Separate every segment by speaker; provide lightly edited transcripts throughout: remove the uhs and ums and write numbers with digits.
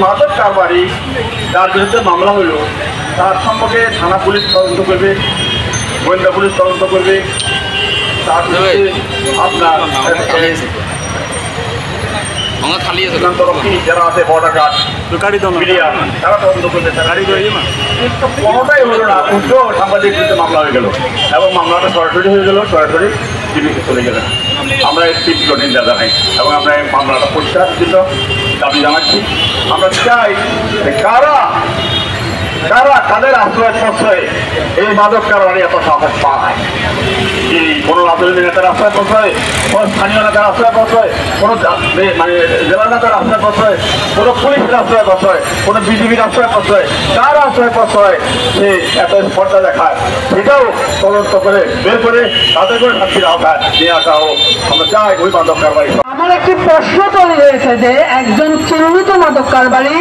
Speaker 1: মাদক কারবারি যার বিরুদ্ধে মামলা হইল তার সম্পর্কে থানা পুলিশ তদন্ত করবে, গোয়েন্দা পুলিশ তদন্ত করবে, তার বিরুদ্ধে আপনার যারা আছে বর্ডার গার্ড মিডিয়া তারা তদন্ত করবে। কোনোটাই হলো না, উল্টো সাংবাদিক বিরুদ্ধে মামলা হয়ে গেল এবং মামলাটা সরাসরি হয়ে গেল, সরাসরি টিভিতে চলে গেলেন। আমরা এর তীব্র নিন্দা জানাই এবং আমরা এই মামলাটা পরিষ্কার জন্য দাবি জানাচ্ছি। আমরা চাই যে কারা তাদের আশ্রয় প্রশ্রয়ে এই মাদক কারবারি এত সাহস পায়। কোনো রাজনৈতিক নেতার আশ্রয় প্রশ্রয়, কোনো স্থানীয় নেতার আশ্রয় প্রশ্রয়, কোনো মানে জেলা নেতার আশ্রয় প্রশ্রয়, কোনো পুলিশের আশ্রয় প্রশ্রয়, কোনো বিজেপির আশ্রয় প্রশ্রয়, কার আশ্রয় প্রশ্রয় সে এত স্পর্ধা দেখায় সেটাও তদন্ত করে বের করে তাদের করে শাস্তির আওতায় নিয়ে আসা হোক। আমরা চাই ওই মাদক কারবারি।
Speaker 2: আমার একটি প্রশ্ন তৈরি হয়েছে যে একজন চিহ্নিত মাদক কারবারি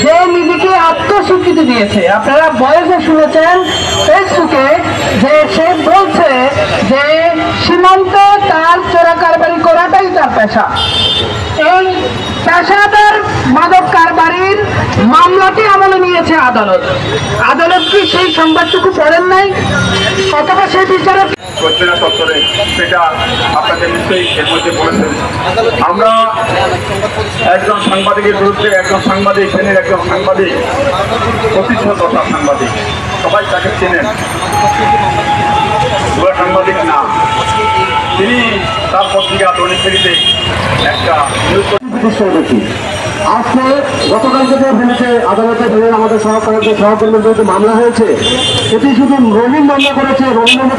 Speaker 2: যে নিজেকে আত্মস্বীকৃতি দিয়েছে, আপনারা বয়সে শুনেছেন ফেসবুকে যে সে বলছে যে সীমান্তে তার চোরা কারবারি করাটাই তার পেশা। এই পেশাদার মাদক কারবারির মামলাটি আমলে নিয়েছে আদালত। আদালত কি সেই সংবাদটুকু পড়েন নাই অথবা সেই বিচারে
Speaker 1: না চত্বরে সেটা আপনাদের নিশ্চয়ই এর মধ্যে বলেছেন। আমরা একজন সাংবাদিকের বিরুদ্ধে, একজন সাংবাদিক শ্রেণীর একজন সাংবাদিক, প্রতিষ্ঠিত সাংবাদিক, সবাই তাকে চেনেন, পুরো সাংবাদিক না, তিনি তার পত্রিকা দৈনিক ফেরিতে একটা
Speaker 3: আজকে গতকাল থেকে ফেলেছে আদালতে ফেলে আমাদের সহকর্মীর বিরুদ্ধে মামলা হয়েছে। এটি শুধু রঙিন মামলা করেছে, রঙিন মামলা